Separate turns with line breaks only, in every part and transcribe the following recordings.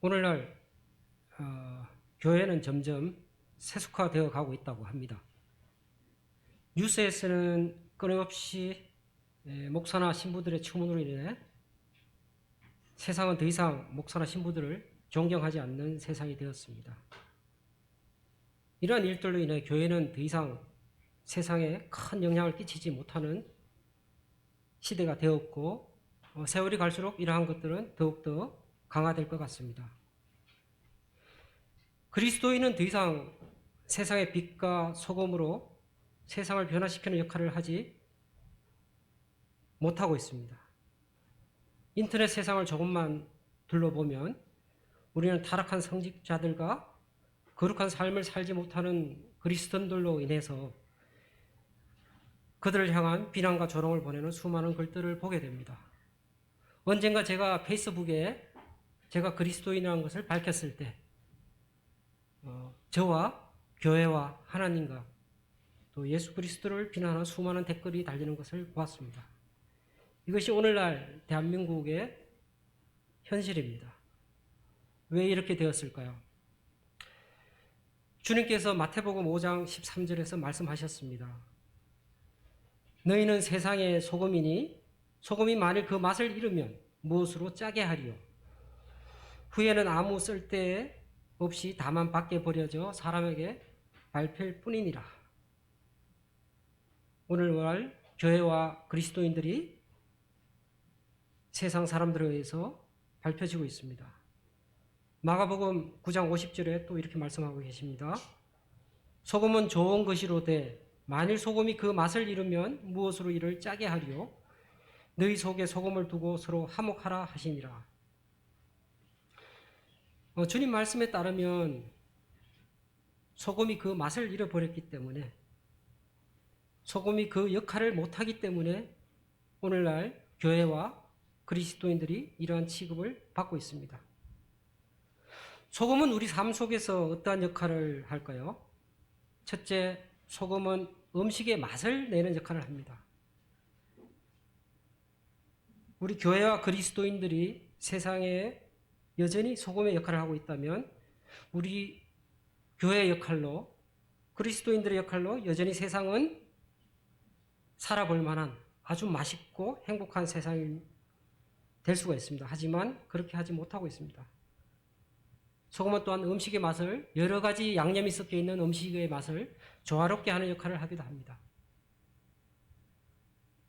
오늘날 교회는 점점 세속화되어 가고 있다고 합니다. 뉴스에서는 끊임없이 목사나 신부들의 추문으로 인해 세상은 더 이상 목사나 신부들을 존경하지 않는 세상이 되었습니다. 이러한 일들로 인해 교회는 더 이상 세상에 큰 영향을 끼치지 못하는 시대가 되었고, 세월이 갈수록 이러한 것들은 더욱더 강화될 것 같습니다. 그리스도인은 더 이상 세상의 빛과 소금으로 세상을 변화시키는 역할을 하지 못하고 있습니다. 인터넷 세상을 조금만 둘러보면 우리는 타락한 성직자들과 거룩한 삶을 살지 못하는 그리스도인들로 인해서 그들을 향한 비난과 조롱을 보내는 수많은 글들을 보게 됩니다. 언젠가 제가 페이스북에 제가 그리스도인이라는 것을 밝혔을 때 저와 교회와 하나님과 또 예수 그리스도를 비난하는 수많은 댓글이 달리는 것을 보았습니다. 이것이 오늘날 대한민국의 현실입니다. 왜 이렇게 되었을까요? 주님께서 마태복음 5장 13절에서 말씀하셨습니다. 너희는 세상의 소금이니 소금이 만일 그 맛을 잃으면 무엇으로 짜게 하리요? 후에는 아무 쓸데 없이 다만 밖에 버려져 사람에게 밟힐 뿐이니라. 오늘날 교회와 그리스도인들이 세상 사람들에 의해서 밟혀지고 있습니다. 마가복음 9장 50절에 또 이렇게 말씀하고 계십니다. 소금은 좋은 것이로되 만일 소금이 그 맛을 잃으면 무엇으로 이를 짜게 하리요? 너희 속에 소금을 두고 서로 화목하라 하시니라. 주님 말씀에 따르면 소금이 그 맛을 잃어버렸기 때문에, 소금이 그 역할을 못하기 때문에 오늘날 교회와 그리스도인들이 이러한 취급을 받고 있습니다. 소금은 우리 삶 속에서 어떠한 역할을 할까요? 첫째, 소금은 음식의 맛을 내는 역할을 합니다. 우리 교회와 그리스도인들이 세상에 여전히 소금의 역할을 하고 있다면 우리 교회의 역할로, 그리스도인들의 역할로 여전히 세상은 살아볼 만한 아주 맛있고 행복한 세상이 될 수가 있습니다. 하지만 그렇게 하지 못하고 있습니다. 소금은 또한 음식의 맛을, 여러 가지 양념이 섞여 있는 음식의 맛을 조화롭게 하는 역할을 하기도 합니다.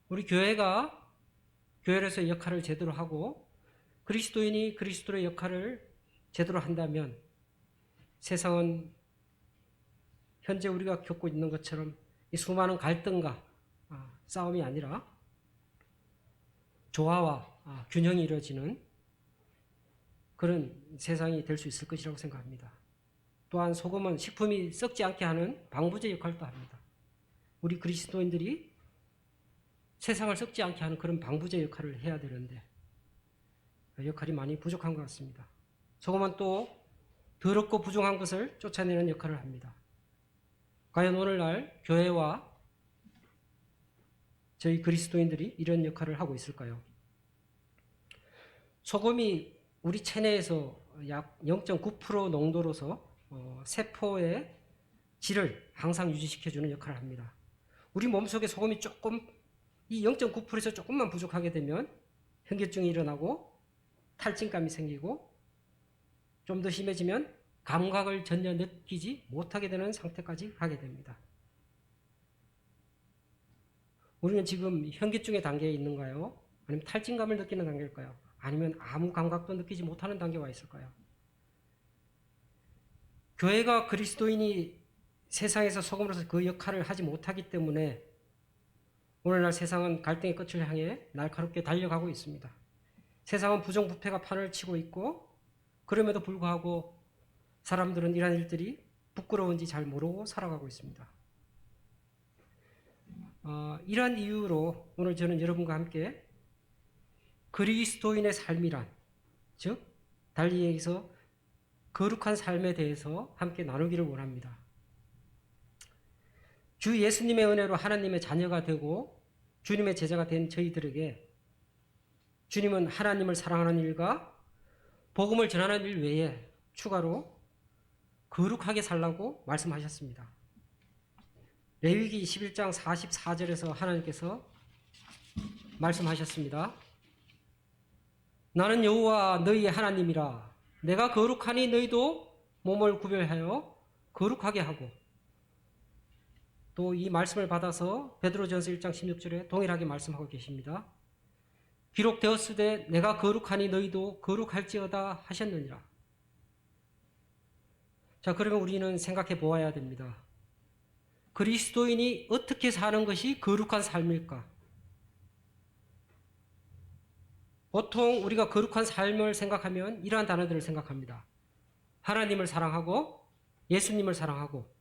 우리 교회가 교회로서의 역할을 제대로 하고 그리스도인이 그리스도의 역할을 제대로 한다면 세상은 현재 우리가 겪고 있는 것처럼 이 수많은 갈등과 싸움이 아니라 조화와 균형이 이루어지는 그런 세상이 될 수 있을 것이라고 생각합니다. 또한 소금은 식품이 썩지 않게 하는 방부제 역할도 합니다. 우리 그리스도인들이 세상을 썩지 않게 하는 그런 방부제 역할을 해야 되는데 역할이 많이 부족한 것 같습니다. 소금은 또 더럽고 부정한 것을 쫓아내는 역할을 합니다. 과연 오늘날 교회와 저희 그리스도인들이 이런 역할을 하고 있을까요? 소금이 우리 체내에서 약 0.9% 농도로서 세포의 질을 항상 유지시켜주는 역할을 합니다. 우리 몸속에 소금이 조금, 이 0.9%에서 조금만 부족하게 되면 현기증이 일어나고 탈진감이 생기고 좀 더 심해지면 감각을 전혀 느끼지 못하게 되는 상태까지 가게 됩니다. 우리는 지금 현기증의 단계에 있는가요? 아니면 탈진감을 느끼는 단계일까요? 아니면 아무 감각도 느끼지 못하는 단계에 와 있을까요? 교회가 그리스도인이 세상에서 소금으로서 그 역할을 하지 못하기 때문에 오늘날 세상은 갈등의 끝을 향해 날카롭게 달려가고 있습니다. 세상은 부정부패가 판을 치고 있고 그럼에도 불구하고 사람들은 이러한 일들이 부끄러운지 잘 모르고 살아가고 있습니다. 이러한 이유로 오늘 저는 여러분과 함께 그리스도인의 삶이란, 즉 달리 얘기해서 거룩한 삶에 대해서 함께 나누기를 원합니다. 주 예수님의 은혜로 하나님의 자녀가 되고 주님의 제자가 된 저희들에게 주님은 하나님을 사랑하는 일과 복음을 전하는 일 외에 추가로 거룩하게 살라고 말씀하셨습니다. 레위기 21장 44절에서 하나님께서 말씀하셨습니다. 나는 여호와 너희의 하나님이라. 내가 거룩하니 너희도 몸을 구별하여 거룩하게 하고, 또 이 말씀을 받아서 베드로전서 1장 16절에 동일하게 말씀하고 계십니다. 기록되었으되 내가 거룩하니 너희도 거룩할지어다 하셨느니라. 자, 그러면 우리는 생각해 보아야 됩니다. 그리스도인이 어떻게 사는 것이 거룩한 삶일까? 보통 우리가 거룩한 삶을 생각하면 이러한 단어들을 생각합니다. 하나님을 사랑하고, 예수님을 사랑하고,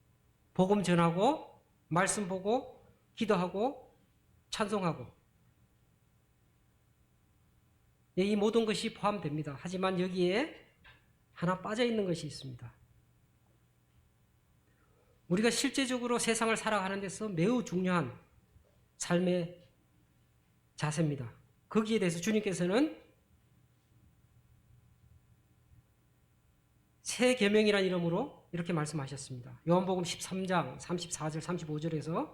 복음 전하고, 말씀 보고, 기도하고, 찬송하고, 이 모든 것이 포함됩니다. 하지만 여기에 하나 빠져 있는 것이 있습니다. 우리가 실제적으로 세상을 살아가는 데서 매우 중요한 삶의 자세입니다. 거기에 대해서 주님께서는 새 계명이라는 이름으로 이렇게 말씀하셨습니다. 요한복음 13장 34절 35절에서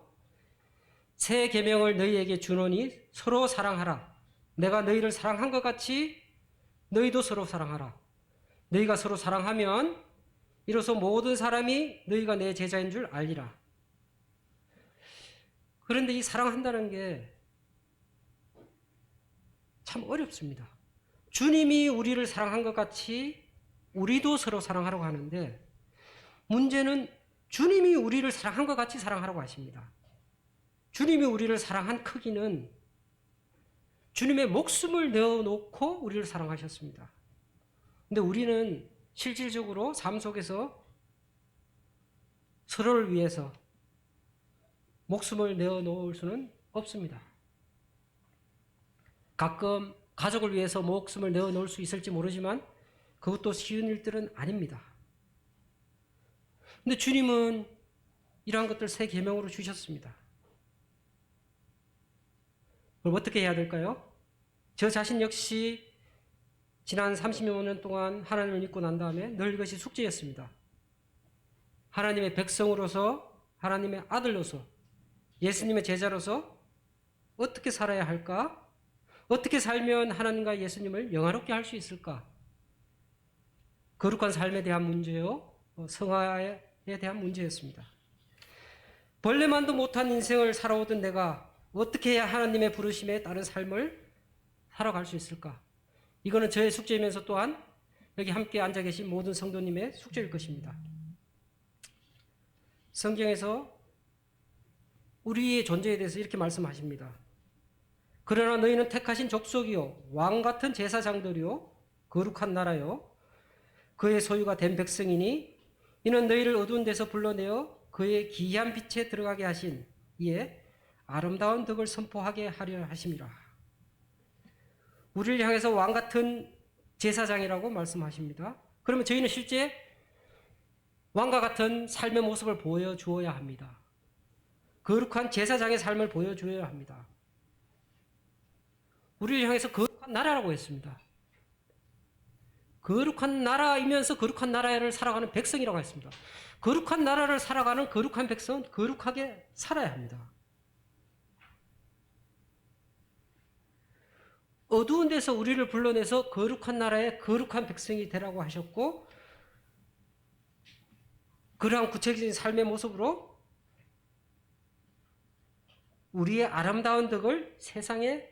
새 계명을 너희에게 주노니 서로 사랑하라. 내가 너희를 사랑한 것 같이 너희도 서로 사랑하라. 너희가 서로 사랑하면 이로써 모든 사람이 너희가 내 제자인 줄 알리라. 그런데 이 사랑한다는 게 참 어렵습니다. 주님이 우리를 사랑한 것 같이 우리도 서로 사랑하라고 하는데, 문제는 주님이 우리를 사랑한 것 같이 사랑하라고 하십니다. 주님이 우리를 사랑한 크기는 주님의 목숨을 내어놓고 우리를 사랑하셨습니다. 근데 우리는 실질적으로 삶 속에서 서로를 위해서 목숨을 내어놓을 수는 없습니다. 가끔 가족을 위해서 목숨을 내어놓을 수 있을지 모르지만 그것도 쉬운 일들은 아닙니다. 근데 주님은 이러한 것들 새 계명으로 주셨습니다. 그럼 어떻게 해야 될까요? 저 자신 역시 지난 30여 년 동안 하나님을 믿고 난 다음에 늘 이것이 숙제였습니다. 하나님의 백성으로서, 하나님의 아들로서, 예수님의 제자로서 어떻게 살아야 할까? 어떻게 살면 하나님과 예수님을 영화롭게 할 수 있을까? 거룩한 삶에 대한 문제요, 성화에 대한 문제였습니다. 벌레만도 못한 인생을 살아오던 내가 어떻게 해야 하나님의 부르심에 따른 삶을 살아갈 수 있을까? 이거는 저의 숙제이면서 또한 여기 함께 앉아 계신 모든 성도님의 숙제일 것입니다. 성경에서 우리의 존재에 대해서 이렇게 말씀하십니다. 그러나 너희는 택하신 족속이요 왕 같은 제사장들이요 거룩한 나라요 그의 소유가 된 백성이니 이는 너희를 어두운 데서 불러내어 그의 기이한 빛에 들어가게 하신 이에 아름다운 덕을 선포하게 하려 하심이라. 우리를 향해서 왕 같은 제사장이라고 말씀하십니다. 그러면 저희는 실제 왕과 같은 삶의 모습을 보여주어야 합니다. 거룩한 제사장의 삶을 보여주어야 합니다. 우리를 향해서 거룩한 나라라고 했습니다. 거룩한 나라이면서 거룩한 나라를 살아가는 백성이라고 했습니다. 거룩한 나라를 살아가는 거룩한 백성은 거룩하게 살아야 합니다. 어두운 데서 우리를 불러내서 거룩한 나라의 거룩한 백성이 되라고 하셨고, 그러한 구체적인 삶의 모습으로 우리의 아름다운 덕을 세상에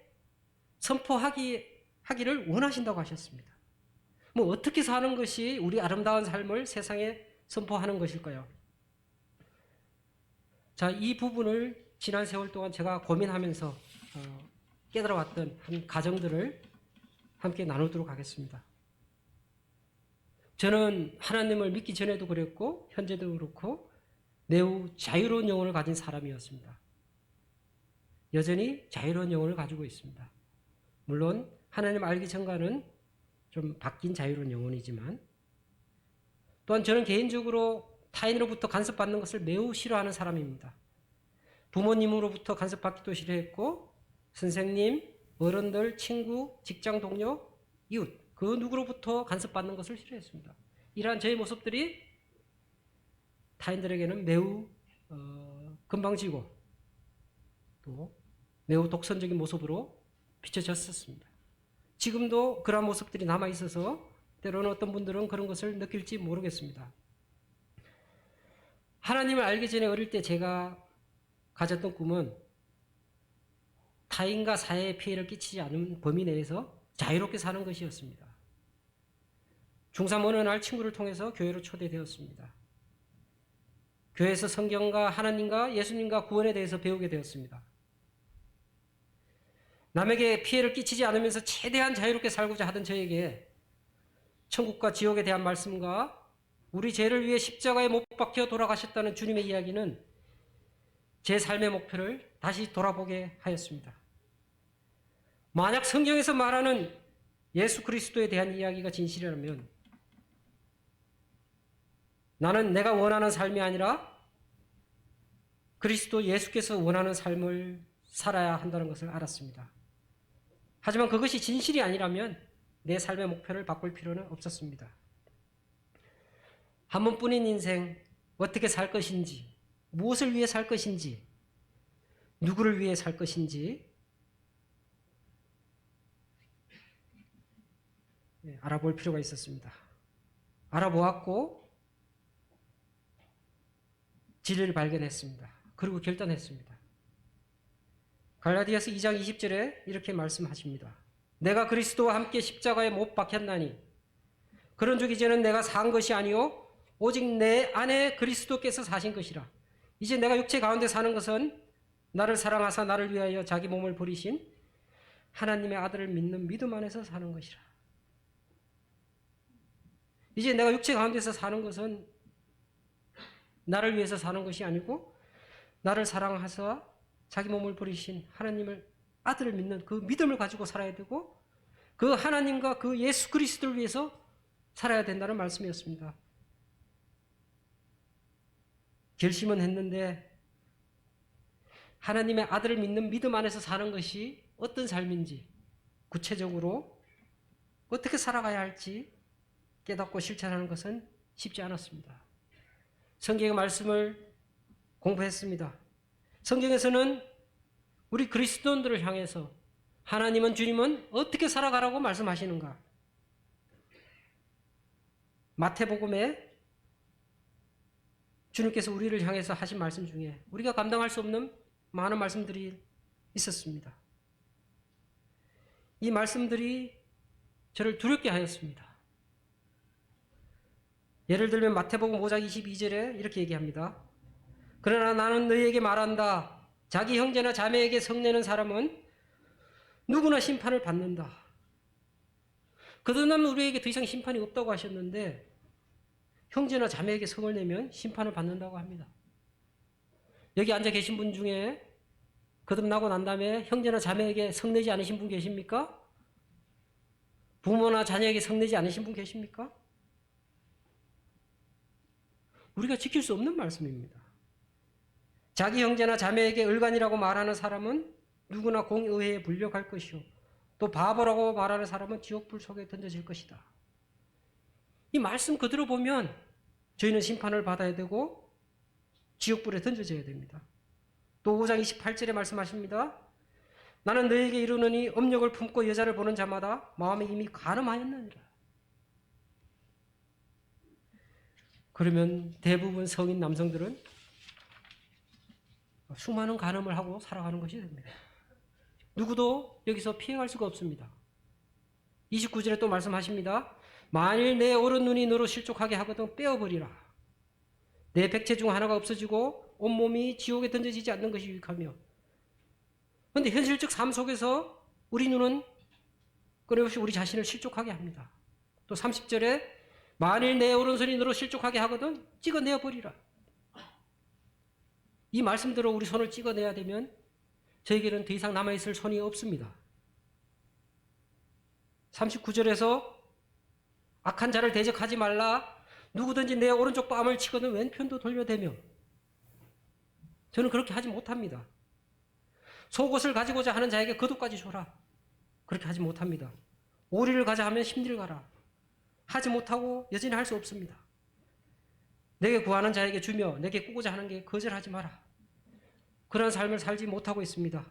선포하기를 원하신다고 하셨습니다. 뭐 어떻게 사는 것이 우리 아름다운 삶을 세상에 선포하는 것일까요? 자, 이 부분을 지난 세월 동안 제가 고민하면서 깨달아왔던 한 가정들을 함께 나누도록 하겠습니다. 저는 하나님을 믿기 전에도 그랬고 현재도 그렇고 매우 자유로운 영혼을 가진 사람이었습니다. 여전히 자유로운 영혼을 가지고 있습니다. 물론 하나님 알기 전과는 좀 바뀐 자유로운 영혼이지만, 또한 저는 개인적으로 타인으로부터 간섭받는 것을 매우 싫어하는 사람입니다. 부모님으로부터 간섭받기도 싫어했고 선생님, 어른들, 친구, 직장 동료, 이웃, 그 누구로부터 간섭받는 것을 싫어했습니다. 이러한 저의 모습들이 타인들에게는 매우 건방지고 또 매우 독선적인 모습으로 비춰졌었습니다. 지금도 그러한 모습들이 남아있어서 때로는 어떤 분들은 그런 것을 느낄지 모르겠습니다. 하나님을 알기 전에 어릴 때 제가 가졌던 꿈은 타인과 사회에 피해를 끼치지 않은 범위 내에서 자유롭게 사는 것이었습니다. 중3 어느 날 친구를 통해서 교회로 초대되었습니다. 교회에서 성경과 하나님과 예수님과 구원에 대해서 배우게 되었습니다. 남에게 피해를 끼치지 않으면서 최대한 자유롭게 살고자 하던 저에게 천국과 지옥에 대한 말씀과 우리 죄를 위해 십자가에 못 박혀 돌아가셨다는 주님의 이야기는 제 삶의 목표를 다시 돌아보게 하였습니다. 만약 성경에서 말하는 예수 그리스도에 대한 이야기가 진실이라면 나는 내가 원하는 삶이 아니라 그리스도 예수께서 원하는 삶을 살아야 한다는 것을 알았습니다. 하지만 그것이 진실이 아니라면 내 삶의 목표를 바꿀 필요는 없었습니다. 한 번뿐인 인생, 어떻게 살 것인지, 무엇을 위해 살 것인지, 누구를 위해 살 것인지 알아볼 필요가 있었습니다. 알아보았고 진리를 발견했습니다. 그리고 결단했습니다. 갈라디아서 2장 20절에 이렇게 말씀하십니다. 내가 그리스도와 함께 십자가에 못 박혔나니 그런즉 이제는 내가 산 것이 아니요 오직 내 안에 그리스도께서 사신 것이라. 이제 내가 육체 가운데 사는 것은 나를 사랑하사 나를 위하여 자기 몸을 버리신 하나님의 아들을 믿는 믿음 안에서 사는 것이라. 이제 내가 육체 가운데서 사는 것은 나를 위해서 사는 것이 아니고 나를 사랑하사 자기 몸을 버리신 하나님을 아들을 믿는 그 믿음을 가지고 살아야 되고 그 하나님과 그 예수 그리스도를 위해서 살아야 된다는 말씀이었습니다. 결심은 했는데 하나님의 아들을 믿는 믿음 안에서 사는 것이 어떤 삶인지 구체적으로 어떻게 살아가야 할지 깨닫고 실천하는 것은 쉽지 않았습니다. 성경의 말씀을 공부했습니다. 성경에서는 우리 그리스도인들을 향해서 하나님은 주님은 어떻게 살아가라고 말씀하시는가? 마태복음에 주님께서 우리를 향해서 하신 말씀 중에 우리가 감당할 수 없는 많은 말씀들이 있었습니다. 이 말씀들이 저를 두렵게 하였습니다. 예를 들면 마태복음 5장 22절에 이렇게 얘기합니다. 그러나 나는 너희에게 말한다. 자기 형제나 자매에게 성내는 사람은 누구나 심판을 받는다. 그동안 우리에게 더 이상 심판이 없다고 하셨는데 형제나 자매에게 성을 내면 심판을 받는다고 합니다. 여기 앉아 계신 분 중에 거듭나고 난 다음에 형제나 자매에게 성내지 않으신 분 계십니까? 부모나 자녀에게 성내지 않으신 분 계십니까? 우리가 지킬 수 없는 말씀입니다. 자기 형제나 자매에게 을간이라고 말하는 사람은 누구나 공의회에 불려갈 것이요 또 바보라고 말하는 사람은 지옥불 속에 던져질 것이다. 이 말씀 그대로 보면 저희는 심판을 받아야 되고 지옥불에 던져져야 됩니다. 또 5장 28절에 말씀하십니다. 나는 너에게 이르노니 업력을 품고 여자를 보는 자마다 마음에 이미 간음하였느니라. 그러면 대부분 성인 남성들은 수많은 간음을 하고 살아가는 것이 됩니다. 누구도 여기서 피해갈 수가 없습니다. 29절에 또 말씀하십니다. 만일 내 오른 눈이 너로 실족하게 하거든 빼어버리라. 내 백체 중 하나가 없어지고 온몸이 지옥에 던져지지 않는 것이 유익하며. 그런데 현실적 삶 속에서 우리 눈은 끊임없이 우리 자신을 실족하게 합니다. 또 30절에 만일 내 오른손이 너로 실족하게 하거든 찍어내어 버리라. 이 말씀대로 우리 손을 찍어내야 되면 저에게는 더 이상 남아있을 손이 없습니다. 39절에서 악한 자를 대적하지 말라. 누구든지 내 오른쪽 뺨을 치거든 왼편도 돌려대며. 저는 그렇게 하지 못합니다. 속옷을 가지고자 하는 자에게 겉옷까지 줘라. 그렇게 하지 못합니다. 오리를 가자 하면 힘들가라. 하지 못하고 여전히 할 수 없습니다. 내게 구하는 자에게 주며 내게 꾸고자 하는 게 거절하지 마라. 그런 삶을 살지 못하고 있습니다.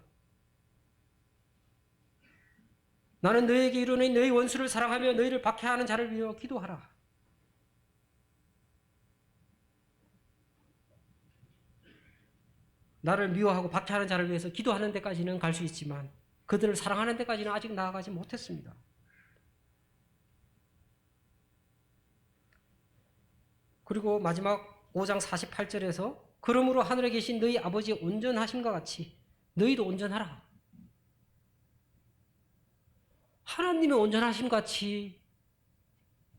나는 너에게 이르노니 너희 원수를 사랑하며 너희를 박해하는 자를 위하여 기도하라. 나를 미워하고 박해하는 자를 위해서 기도하는 데까지는 갈 수 있지만 그들을 사랑하는 데까지는 아직 나아가지 못했습니다. 그리고 마지막 5장 48절에서 그러므로 하늘에 계신 너희 아버지의 온전하심과 같이 너희도 온전하라. 하나님의 온전하심 같이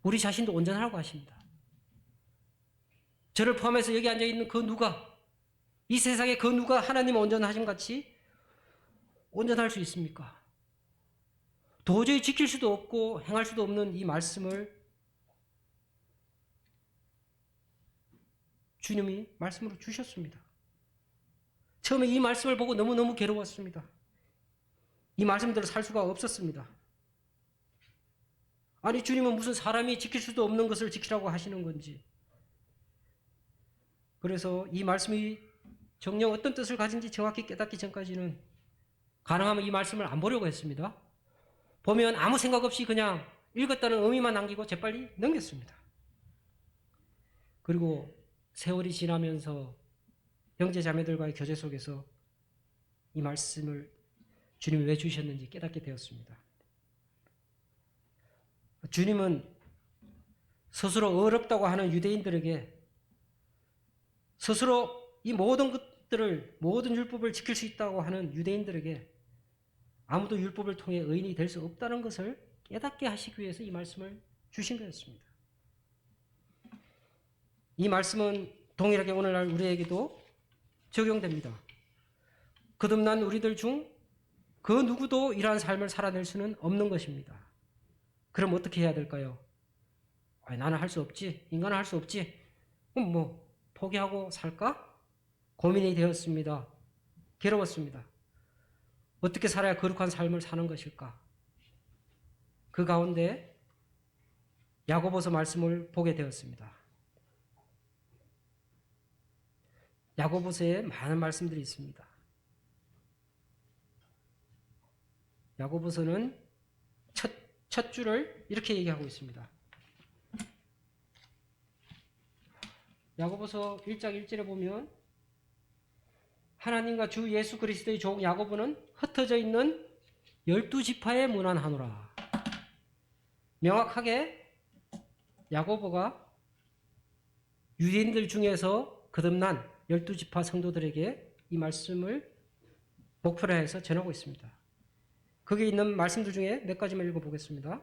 우리 자신도 온전하라고 하십니다. 저를 포함해서 여기 앉아있는 그 누가, 이 세상에 그 누가 하나님의 온전하심 같이 온전할 수 있습니까? 도저히 지킬 수도 없고 행할 수도 없는 이 말씀을 주님이 말씀으로 주셨습니다. 처음에 이 말씀을 보고 너무너무 괴로웠습니다. 이 말씀대로 살 수가 없었습니다. 아니 주님은 무슨 사람이 지킬 수도 없는 것을 지키라고 하시는 건지. 그래서 이 말씀이 정녕 어떤 뜻을 가진지 정확히 깨닫기 전까지는 가능하면 이 말씀을 안 보려고 했습니다. 보면 아무 생각 없이 그냥 읽었다는 의미만 남기고 재빨리 넘겼습니다. 그리고 세월이 지나면서 형제 자매들과의 교제 속에서 이 말씀을 주님이 왜 주셨는지 깨닫게 되었습니다. 주님은 스스로 어렵다고 하는 유대인들에게 스스로 이 모든 것들을, 모든 율법을 지킬 수 있다고 하는 유대인들에게 아무도 율법을 통해 의인이 될 수 없다는 것을 깨닫게 하시기 위해서 이 말씀을 주신 거였습니다. 이 말씀은 동일하게 오늘날 우리에게도 적용됩니다. 거듭난 우리들 중 그 누구도 이러한 삶을 살아낼 수는 없는 것입니다. 그럼 어떻게 해야 될까요? 나는 할 수 없지. 인간은 할 수 없지. 그럼 뭐 포기하고 살까? 고민이 되었습니다. 괴로웠습니다. 어떻게 살아야 거룩한 삶을 사는 것일까? 그 가운데 야고보서 말씀을 보게 되었습니다. 야고보서에 많은 말씀들이 있습니다. 야고보서는 첫 줄을 이렇게 얘기하고 있습니다. 야고보서 1장 1절에 보면 하나님과 주 예수 그리스도의 종 야고보는 흩어져 있는 12지파에 문안하노라. 명확하게 야고보가 유대인들 중에서 거듭난 12지파 성도들에게 이 말씀을 목표로 해서 전하고 있습니다. 거기에 있는 말씀들 중에 몇 가지만 읽어보겠습니다.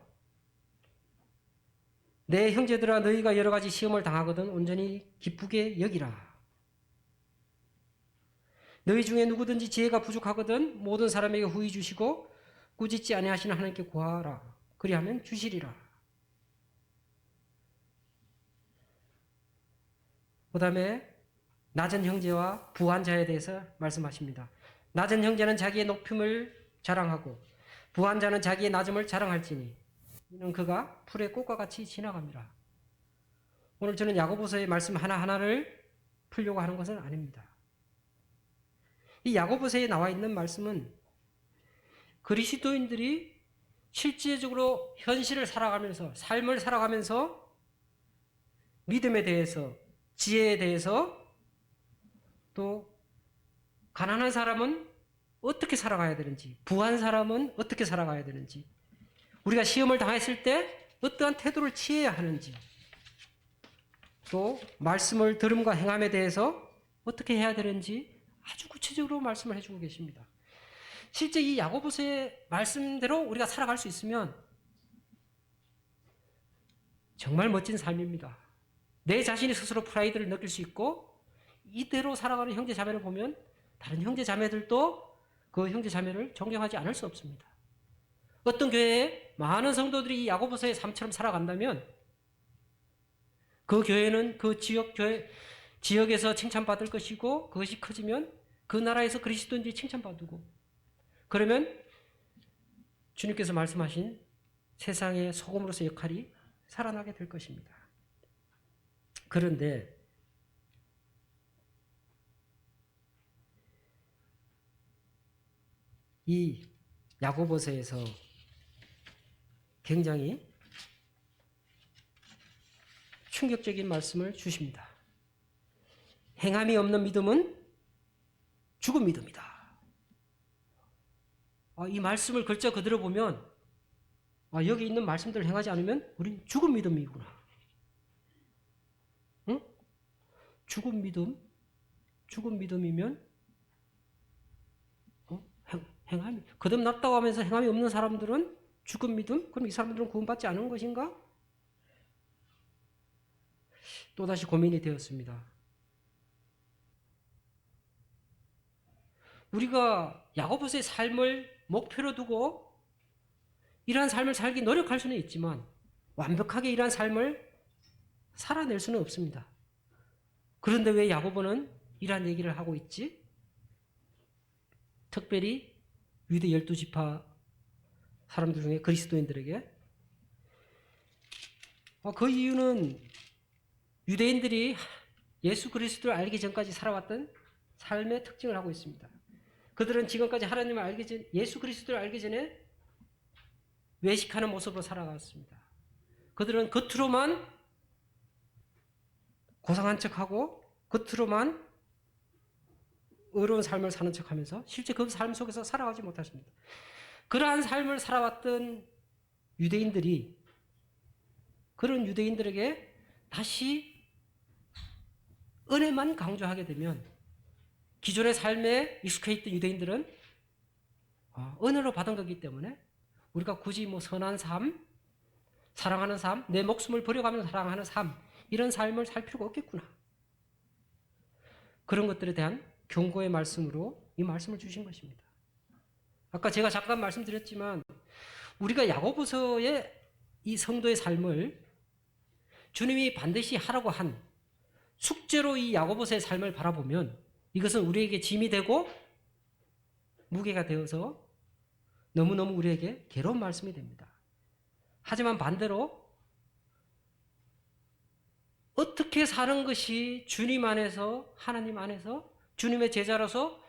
내 형제들아 너희가 여러 가지 시험을 당하거든 온전히 기쁘게 여기라. 너희 중에 누구든지 지혜가 부족하거든 모든 사람에게 후히 주시고 꾸짖지 아니하시는 하나님께 구하라. 그리하면 주시리라. 그 다음에 낮은 형제와 부한 자에 대해서 말씀하십니다. 낮은 형제는 자기의 높임을 자랑하고 부한 자는 자기의 낮음을 자랑할지니 이는 그가 풀의 꽃과 같이 지나갑니다. 오늘 저는 야고보서의 말씀 하나하나를 풀려고 하는 것은 아닙니다. 이 야고보서에 나와 있는 말씀은 그리스도인들이 실제적으로 현실을 살아가면서 삶을 살아가면서 믿음에 대해서 지혜에 대해서 또 가난한 사람은 어떻게 살아가야 되는지 부한 사람은 어떻게 살아가야 되는지 우리가 시험을 당했을 때 어떠한 태도를 취해야 하는지 또 말씀을 들음과 행함에 대해서 어떻게 해야 되는지 아주 구체적으로 말씀을 해주고 계십니다. 실제 이 야고보서의 말씀대로 우리가 살아갈 수 있으면 정말 멋진 삶입니다. 내 자신이 스스로 프라이드를 느낄 수 있고 이대로 살아가는 형제 자매를 보면 다른 형제 자매들도 그 형제 자매를 존경하지 않을 수 없습니다. 어떤 교회에 많은 성도들이 이 야고보서의 삶처럼 살아간다면 그 교회는 그 지역에서 칭찬받을 것이고 그것이 커지면 그 나라에서 그리스도인들이 칭찬받고 그러면 주님께서 말씀하신 세상의 소금으로서 역할이 살아나게 될 것입니다. 그런데 이 야고보서에서 굉장히 충격적인 말씀을 주십니다. 행함이 없는 믿음은 죽은 믿음이다. 이 말씀을 글자 그대로 보면 여기 있는 말씀들을 행하지 않으면 우린 죽은 믿음이구나. 응? 죽은 믿음? 죽은 믿음이면 행함이 거듭났다고 하면서 행함이 없는 사람들은 죽은 믿음? 그럼 이 사람들은 구원받지 않은 것인가? 또다시 고민이 되었습니다. 우리가 야고보서의 삶을 목표로 두고 이러한 삶을 살기 노력할 수는 있지만 완벽하게 이러한 삶을 살아낼 수는 없습니다. 그런데 왜 야고보는 이러한 얘기를 하고 있지? 특별히 유대 12지파 사람들 중에 그리스도인들에게 그 이유는 유대인들이 예수 그리스도를 알기 전까지 살아왔던 삶의 특징을 하고 있습니다. 그들은 지금까지 하나님을 알기 전, 예수 그리스도를 알기 전에 외식하는 모습으로 살아갔습니다. 그들은 겉으로만 고상한 척하고 겉으로만 어려운 삶을 사는 척하면서 실제 그 삶 속에서 살아가지 못했습니다. 그러한 삶을 살아왔던 유대인들이 그런 유대인들에게 다시 은혜만 강조하게 되면 기존의 삶에 익숙해 있던 유대인들은 은혜로 받은 거기 때문에 우리가 굳이 선한 삶, 사랑하는 삶, 내 목숨을 버려가면서 사랑하는 삶 이런 삶을 살 필요가 없겠구나. 그런 것들에 대한 경고의 말씀으로 이 말씀을 주신 것입니다. 아까 제가 잠깐 말씀드렸지만 우리가 야고보서의 이 성도의 삶을 주님이 반드시 하라고 한 숙제로 이 야고보서의 삶을 바라보면 이것은 우리에게 짐이 되고 무게가 되어서 너무너무 우리에게 괴로운 말씀이 됩니다. 하지만 반대로 어떻게 사는 것이 주님 안에서 하나님 안에서 주님의 제자로서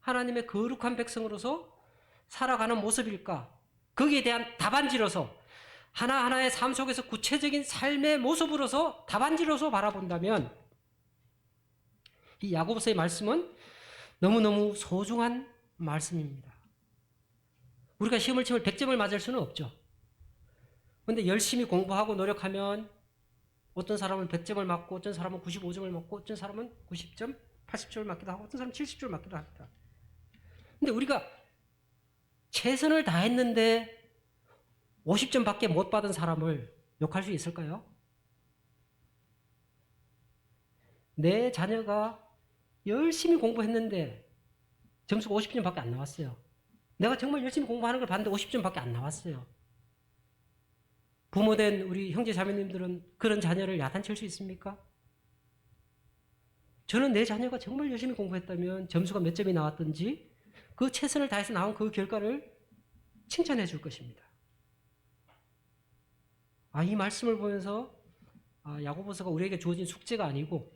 하나님의 거룩한 백성으로서 살아가는 모습일까? 거기에 대한 답안지로서 하나하나의 삶 속에서 구체적인 삶의 모습으로서 답안지로서 바라본다면 이 야고보서의 말씀은 너무너무 소중한 말씀입니다. 우리가 시험을 치면 100점을 맞을 수는 없죠. 그런데 열심히 공부하고 노력하면 어떤 사람은 100점을 맞고 어떤 사람은 95점을 맞고 어떤 사람은 90점, 80점을 맞기도 하고 어떤 사람은 70점을 맞기도 합니다. 근데 우리가 최선을 다했는데 50점밖에 못 받은 사람을 욕할 수 있을까요? 내 자녀가 열심히 공부했는데 점수가 50점밖에 안 나왔어요. 내가 정말 열심히 공부하는 걸 봤는데 50점밖에 안 나왔어요. 부모된 우리 형제 자매님들은 그런 자녀를 야단칠 수 있습니까? 저는 내 자녀가 정말 열심히 공부했다면 점수가 몇 점이 나왔든지 그 최선을 다해서 나온 그 결과를 칭찬해 줄 것입니다. 이 말씀을 보면서 야고보서가 우리에게 주어진 숙제가 아니고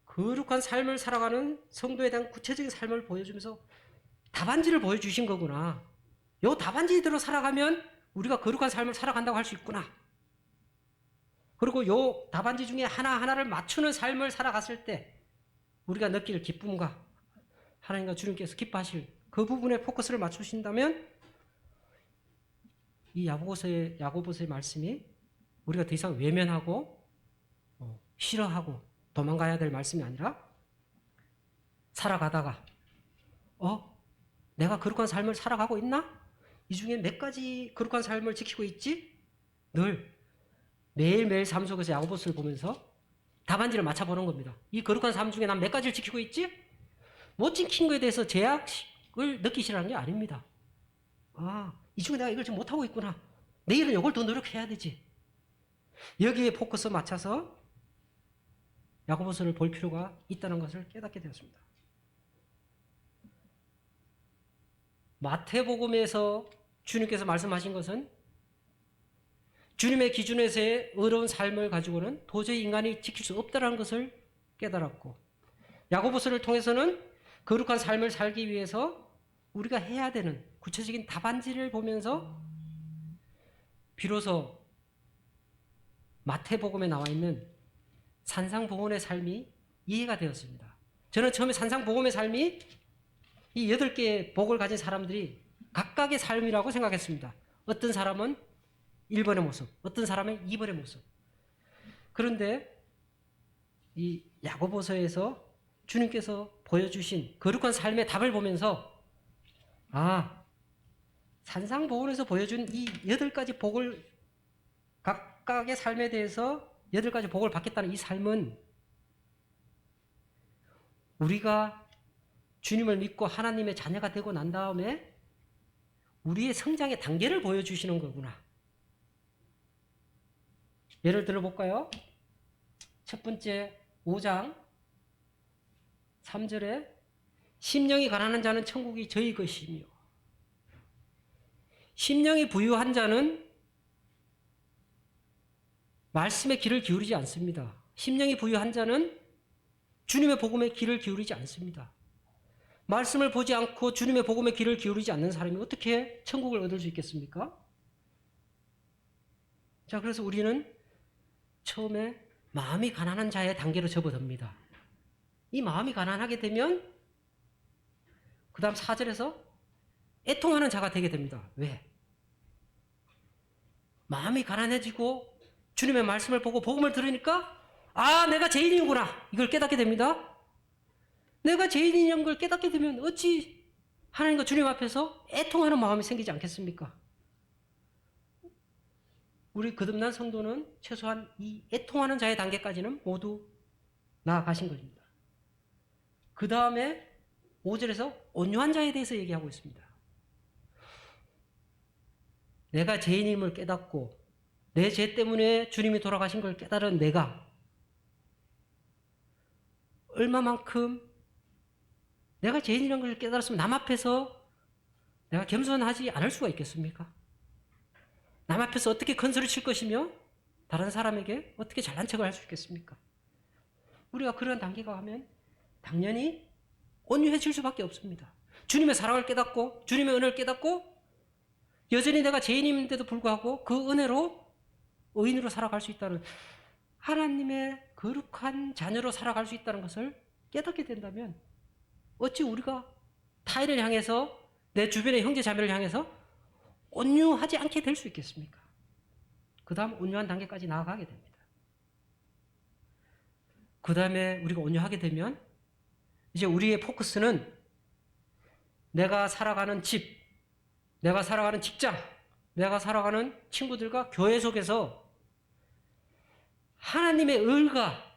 거룩한 삶을 살아가는 성도에 대한 구체적인 삶을 보여주면서 답안지를 보여주신 거구나. 요 답안지대로 살아가면 우리가 거룩한 삶을 살아간다고 할 수 있구나. 그리고 요 답안지 중에 하나하나를 맞추는 삶을 살아갔을 때 우리가 느낄 기쁨과 하나님과 주님께서 기뻐하실 그 부분에 포커스를 맞추신다면 이 야고보서의 말씀이 우리가 더 이상 외면하고 싫어하고 도망가야 될 말씀이 아니라 살아가다가 내가 거룩한 삶을 살아가고 있나? 이 중에 몇 가지 거룩한 삶을 지키고 있지? 늘 매일매일 삶 속에서 야고보서를 보면서 답안지를 맞춰보는 겁니다. 이 거룩한 삶 중에 난 몇 가지를 지키고 있지? 못 지킨 거에 대해서 제약을 느끼시라는 게 아닙니다. 이 중에 내가 이걸 지금 못하고 있구나. 내일은 이걸 더 노력해야 되지. 여기에 포커스 맞춰서 야고보서를 볼 필요가 있다는 것을 깨닫게 되었습니다. 마태복음에서 주님께서 말씀하신 것은 주님의 기준에서의 어려운 삶을 가지고는 도저히 인간이 지킬 수 없다는 것을 깨달았고, 야고보서를 통해서는 거룩한 삶을 살기 위해서 우리가 해야 되는 구체적인 답안지를 보면서 비로소 마태복음에 나와 있는 산상보훈의 삶이 이해가 되었습니다. 저는 처음에 산상보훈의 삶이 이 8개의 복을 가진 사람들이 각각의 삶이라고 생각했습니다. 어떤 사람은 1번의 모습, 어떤 사람은 2번의 모습. 그런데 이 야고보서에서 주님께서 보여주신 거룩한 삶의 답을 보면서 산상보훈에서 보여준 이 8가지 복을, 각각의 삶에 대해서 8가지 복을 받겠다는 이 삶은 우리가 주님을 믿고 하나님의 자녀가 되고 난 다음에 우리의 성장의 단계를 보여주시는 거구나. 예를 들어볼까요? 첫 번째 5장 3절에 심령이 가난한 자는 천국이 저희 것이며, 심령이 부유한 자는 말씀에 귀를 기울이지 않습니다. 심령이 부유한 자는 주님의 복음에 귀를 기울이지 않습니다. 말씀을 보지 않고 주님의 복음에 귀를 기울이지 않는 사람이 어떻게 천국을 얻을 수 있겠습니까? 자, 그래서 우리는 처음에 마음이 가난한 자의 단계로 접어듭니다. 이 마음이 가난하게 되면 그 다음 4절에서 애통하는 자가 되게 됩니다. 왜? 마음이 가난해지고 주님의 말씀을 보고 복음을 들으니까 내가 죄인이구나, 이걸 깨닫게 됩니다. 내가 죄인이라는 걸 깨닫게 되면 어찌 하나님과 주님 앞에서 애통하는 마음이 생기지 않겠습니까? 우리 거듭난 성도는 최소한 이 애통하는 자의 단계까지는 모두 나아가신 것입니다. 그 다음에 5절에서 온유한 자에 대해서 얘기하고 있습니다. 내가 죄인임을 깨닫고 내 죄 때문에 주님이 돌아가신 걸 깨달은 내가 얼마만큼 내가 죄인이라는 걸 깨달았으면 남 앞에서 내가 겸손하지 않을 수가 있겠습니까? 남 앞에서 어떻게 큰 소리 칠 것이며 다른 사람에게 어떻게 잘난 척을 할 수 있겠습니까? 우리가 그런 단계가 가면 당연히 온유해질 수밖에 없습니다. 주님의 사랑을 깨닫고 주님의 은혜를 깨닫고 여전히 내가 죄인인데도 불구하고 그 은혜로 의인으로 살아갈 수 있다는, 하나님의 거룩한 자녀로 살아갈 수 있다는 것을 깨닫게 된다면 어찌 우리가 타인을 향해서, 내 주변의 형제 자매를 향해서 온유하지 않게 될 수 있겠습니까? 그 다음 온유한 단계까지 나아가게 됩니다. 그 다음에 우리가 온유하게 되면 이제 우리의 포커스는 내가 살아가는 집, 내가 살아가는 직장, 내가 살아가는 친구들과 교회 속에서 하나님의 의가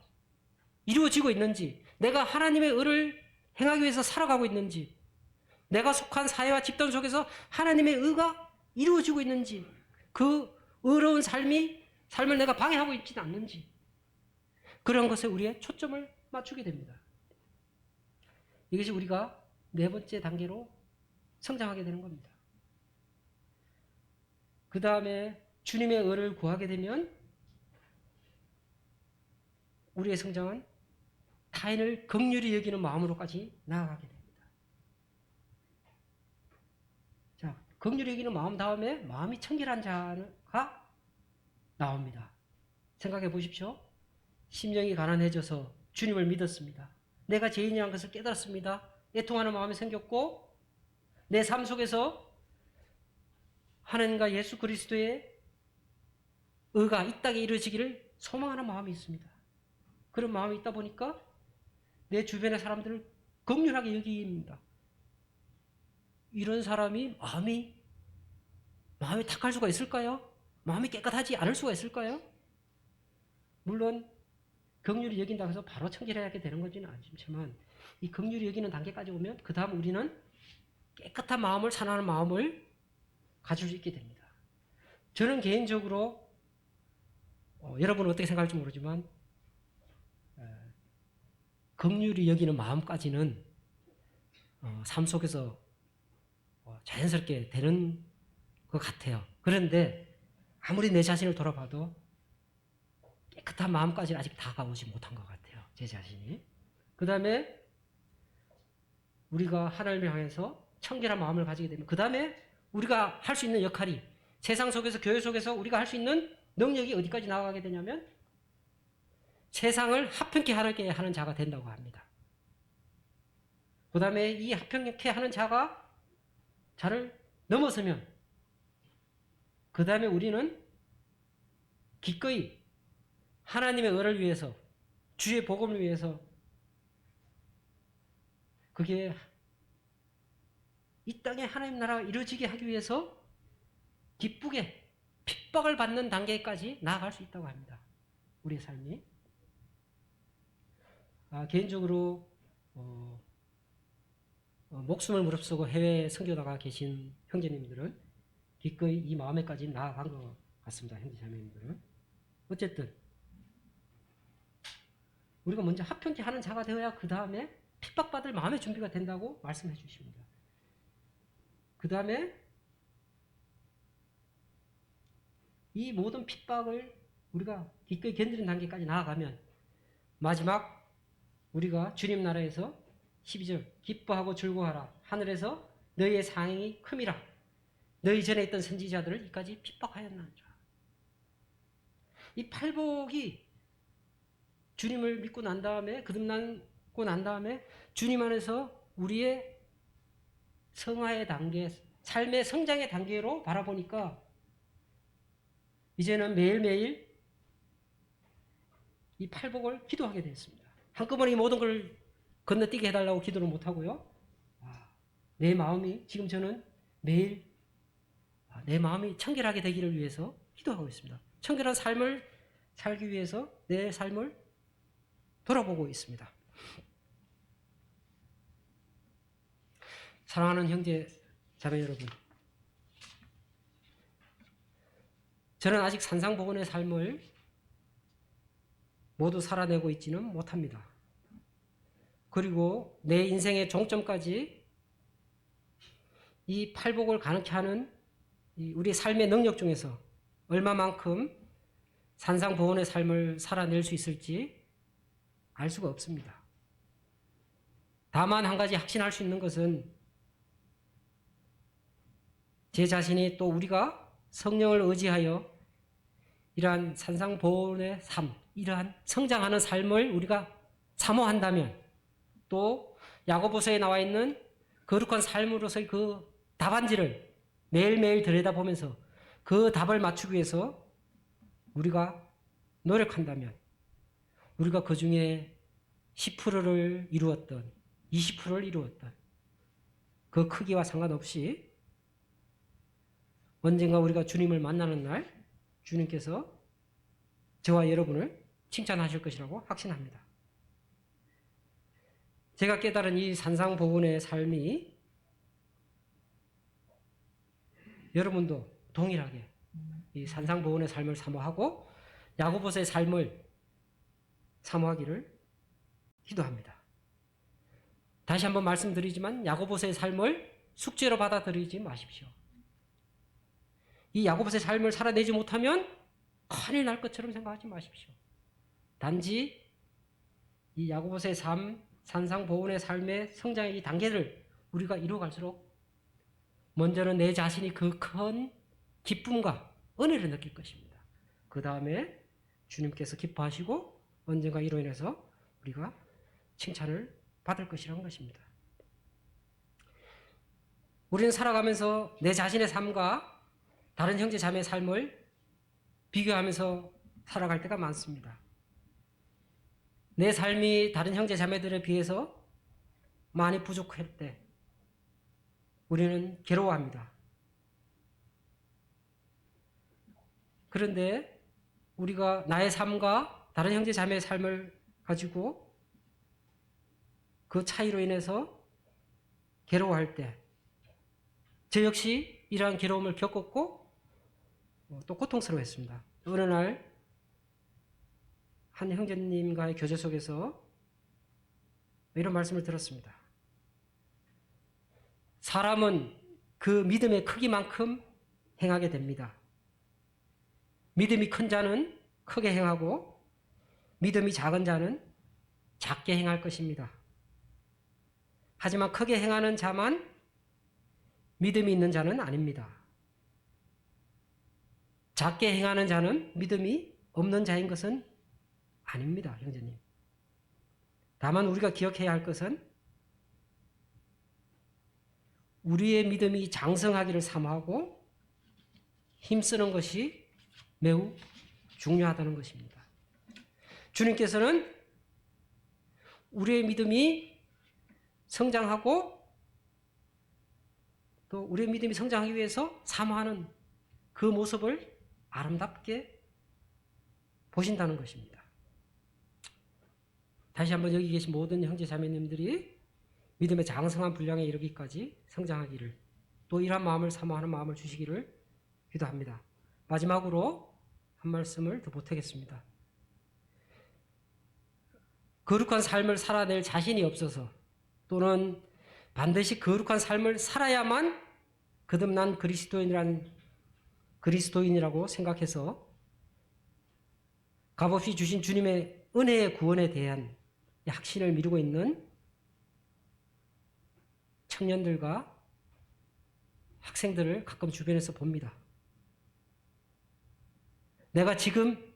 이루어지고 있는지, 내가 하나님의 의를 행하기 위해서 살아가고 있는지, 내가 속한 사회와 집단 속에서 하나님의 의가 이루어지고 있는지, 그 의로운 삶을 내가 방해하고 있지는 않는지, 그런 것에 우리의 초점을 맞추게 됩니다. 이것이 우리가 4번째 단계로 성장하게 되는 겁니다. 그 다음에 주님의 의를 구하게 되면 우리의 성장은 타인을 긍휼히 여기는 마음으로까지 나아가게 됩니다. 자, 긍휼히 여기는 마음 다음에 마음이 청결한 자가 나옵니다. 생각해 보십시오. 심령이 가난해져서 주님을 믿었습니다. 내가 죄인이라는 것을 깨달았습니다. 애통하는 마음이 생겼고 내 삶 속에서 하나님과 예수 그리스도의 의가 이 땅에 이루어지기를 소망하는 마음이 있습니다. 그런 마음이 있다 보니까 내 주변의 사람들을 긍휼하게 여깁니다. 이런 사람이 마음이 탁할 수가 있을까요? 마음이 깨끗하지 않을 수가 있을까요? 물론 긍휼히 여긴다고 해서 바로 청결하게 되는 건지는 아니지만 이 긍휼히 여기는 단계까지 오면 그 다음 우리는 깨끗한 마음을, 산화하는 마음을 가질 수 있게 됩니다. 저는 개인적으로 여러분은 어떻게 생각할지 모르지만 긍휼히 여기는 마음까지는 삶 속에서 자연스럽게 되는 것 같아요. 그런데 아무리 내 자신을 돌아봐도 깨끗한 마음까지는 아직 다가오지 못한 것 같아요. 제 자신이. 그 다음에 우리가 하나님을 향해서 청결한 마음을 가지게 되면 그 다음에 우리가 할 수 있는 역할이 세상 속에서 교회 속에서 우리가 할 수 있는 능력이 어디까지 나아가게 되냐면 세상을 합평케 하게 하는 자가 된다고 합니다. 그 다음에 이 합평케 하는 자가 자를 넘어서면 그 다음에 우리는 기꺼이 하나님의 의를 위해서 주의 복음을 위해서 그게 이 땅에 하나님 나라가 이루어지게 하기 위해서 기쁘게 핍박을 받는 단계까지 나아갈 수 있다고 합니다. 우리의 삶이. 개인적으로 목숨을 무릅쓰고 해외에 선교 나가 계신 형제님들은 기꺼이 이 마음에까지 나아간 것 같습니다. 형제 자매님들은. 어쨌든 우리가 먼저 합평케 하는 자가 되어야 그 다음에 핍박받을 마음의 준비가 된다고 말씀해 주십니다. 그 다음에 이 모든 핍박을 우리가 기꺼이 견디는 단계까지 나아가면 마지막 우리가 주님 나라에서 12절 기뻐하고 즐거워하라 하늘에서 너희의 상이 큼이라 너희 전에 있던 선지자들을 이까지 핍박하였나이다. 이 팔복이 주님을 믿고 난 다음에 거듭나고 난 다음에 주님 안에서 우리의 성화의 단계, 삶의 성장의 단계로 바라보니까 이제는 매일매일 이 팔복을 기도하게 됐습니다. 한꺼번에 이 모든 걸 건너뛰게 해달라고 기도를 못하고요. 내 마음이 지금 저는 매일 내 마음이 청결하게 되기를 위해서 기도하고 있습니다. 청결한 삶을 살기 위해서 내 삶을 돌아보고 있습니다. 사랑하는 형제 자매 여러분, 저는 아직 산상복원의 삶을 모두 살아내고 있지는 못합니다. 그리고 내 인생의 종점까지 이 팔복을 가능케 하는 우리 삶의 능력 중에서 얼마만큼 산상복원의 삶을 살아낼 수 있을지 알 수가 없습니다. 다만 한 가지 확신할 수 있는 것은 제 자신이 또 우리가 성령을 의지하여 이러한 산상복원의 삶, 이러한 성장하는 삶을 우리가 사모한다면 또 야고보서에 나와 있는 거룩한 삶으로서의 그 답안지를 매일매일 들여다보면서 그 답을 맞추기 위해서 우리가 노력한다면 우리가 그 중에 10%를 이루었던 20%를 이루었던 그 크기와 상관없이 언젠가 우리가 주님을 만나는 날 주님께서 저와 여러분을 칭찬하실 것이라고 확신합니다. 제가 깨달은 이 산상복원의 삶이 여러분도 동일하게 이 산상복원의 삶을 사모하고 야고보서의 삶을 사모하기를 기도합니다. 다시 한번 말씀드리지만 야고보서의 삶을 숙제로 받아들이지 마십시오. 이 야고보서의 삶을 살아내지 못하면 큰일 날 것처럼 생각하지 마십시오. 단지 이 야고보서의 삶, 산상복원의 삶의 성장의 이 단계를 우리가 이루어갈수록 먼저는 내 자신이 그 큰 기쁨과 은혜를 느낄 것입니다. 그 다음에 주님께서 기뻐하시고 언젠가 이로 인해서 우리가 칭찬을 받을 것이라는 것입니다. 우리는 살아가면서 내 자신의 삶과 다른 형제 자매의 삶을 비교하면서 살아갈 때가 많습니다. 내 삶이 다른 형제 자매들에 비해서 많이 부족할 때 우리는 괴로워합니다. 그런데 우리가 나의 삶과 다른 형제 자매의 삶을 가지고 그 차이로 인해서 괴로워할 때 저 역시 이러한 괴로움을 겪었고 또 고통스러워했습니다. 어느 날 한 형제님과의 교제 속에서 이런 말씀을 들었습니다. 사람은 그 믿음의 크기만큼 행하게 됩니다. 믿음이 큰 자는 크게 행하고 믿음이 작은 자는 작게 행할 것입니다. 하지만 크게 행하는 자만 믿음이 있는 자는 아닙니다. 작게 행하는 자는 믿음이 없는 자인 것은 아닙니다, 형제님. 다만 우리가 기억해야 할 것은 우리의 믿음이 장성하기를 사모하고 힘쓰는 것이 매우 중요하다는 것입니다. 주님께서는 우리의 믿음이 성장하고 또 우리의 믿음이 성장하기 위해서 사모하는 그 모습을 아름답게 보신다는 것입니다. 다시 한번 여기 계신 모든 형제 자매님들이 믿음의 장성한 분량에 이르기까지 성장하기를, 또 이러한 마음을 사모하는 마음을 주시기를 기도합니다. 마지막으로 한 말씀을 더 보태겠습니다. 거룩한 삶을 살아낼 자신이 없어서 또는 반드시 거룩한 삶을 살아야만 거듭난 그리스도인이라고 생각해서 값없이 주신 주님의 은혜의 구원에 대한 확신을 미루고 있는 청년들과 학생들을 가끔 주변에서 봅니다. 내가 지금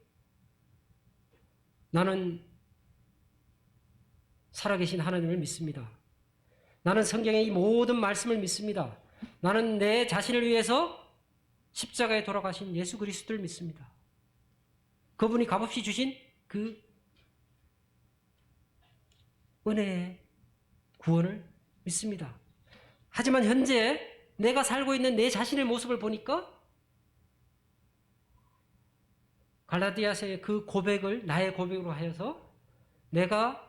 나는 살아계신 하나님을 믿습니다. 나는 성경의 이 모든 말씀을 믿습니다. 나는 내 자신을 위해서 십자가에 돌아가신 예수 그리스도를 믿습니다. 그분이 값없이 주신 그 은혜의 구원을 믿습니다. 하지만 현재 내가 살고 있는 내 자신의 모습을 보니까 갈라디아서의 그 고백을 나의 고백으로 하여서 내가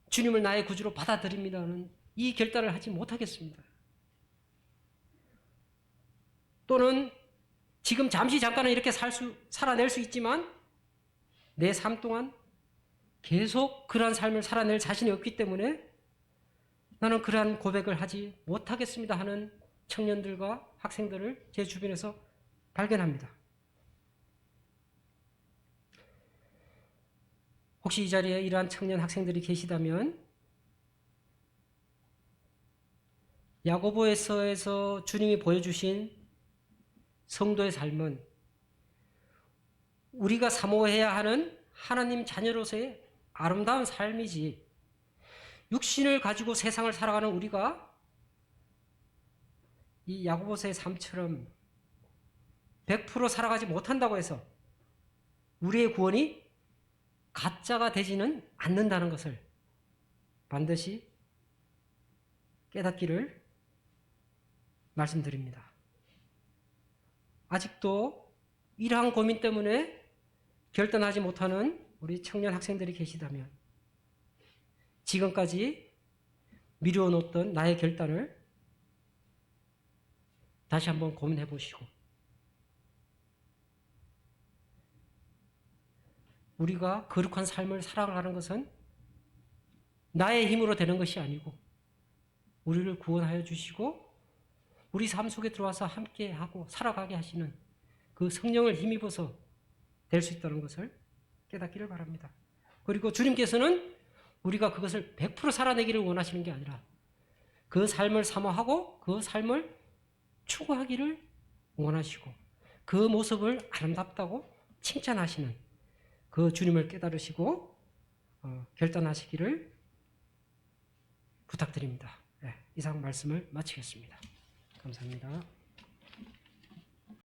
주님을 나의 구주로 받아들입니다는 이 결단을 하지 못하겠습니다. 또는 지금 잠시 잠깐은 이렇게 살아낼 수 있지만 내 삶 동안 계속 그러한 삶을 살아낼 자신이 없기 때문에 나는 그러한 고백을 하지 못하겠습니다 하는 청년들과 학생들을 제 주변에서 발견합니다. 혹시 이 자리에 이러한 청년 학생들이 계시다면 야고보서에서 주님이 보여주신 성도의 삶은 우리가 사모해야 하는 하나님 자녀로서의 아름다운 삶이지, 육신을 가지고 세상을 살아가는 우리가 이 야고보서의 삶처럼 100% 살아가지 못한다고 해서 우리의 구원이 가짜가 되지는 않는다는 것을 반드시 깨닫기를 말씀드립니다. 아직도 이러한 고민 때문에 결단하지 못하는 우리 청년 학생들이 계시다면 지금까지 미루어놓던 나의 결단을 다시 한번 고민해 보시고, 우리가 거룩한 삶을 살아가는 것은 나의 힘으로 되는 것이 아니고 우리를 구원하여 주시고 우리 삶 속에 들어와서 함께하고 살아가게 하시는 그 성령을 힘입어서 될 수 있다는 것을 깨닫기를 바랍니다. 그리고 주님께서는 우리가 그것을 100% 살아내기를 원하시는 게 아니라 그 삶을 사모하고 그 삶을 추구하기를 원하시고 그 모습을 아름답다고 칭찬하시는 그 주님을 깨달으시고 결단하시기를 부탁드립니다. 네, 이상 말씀을 마치겠습니다. 감사합니다.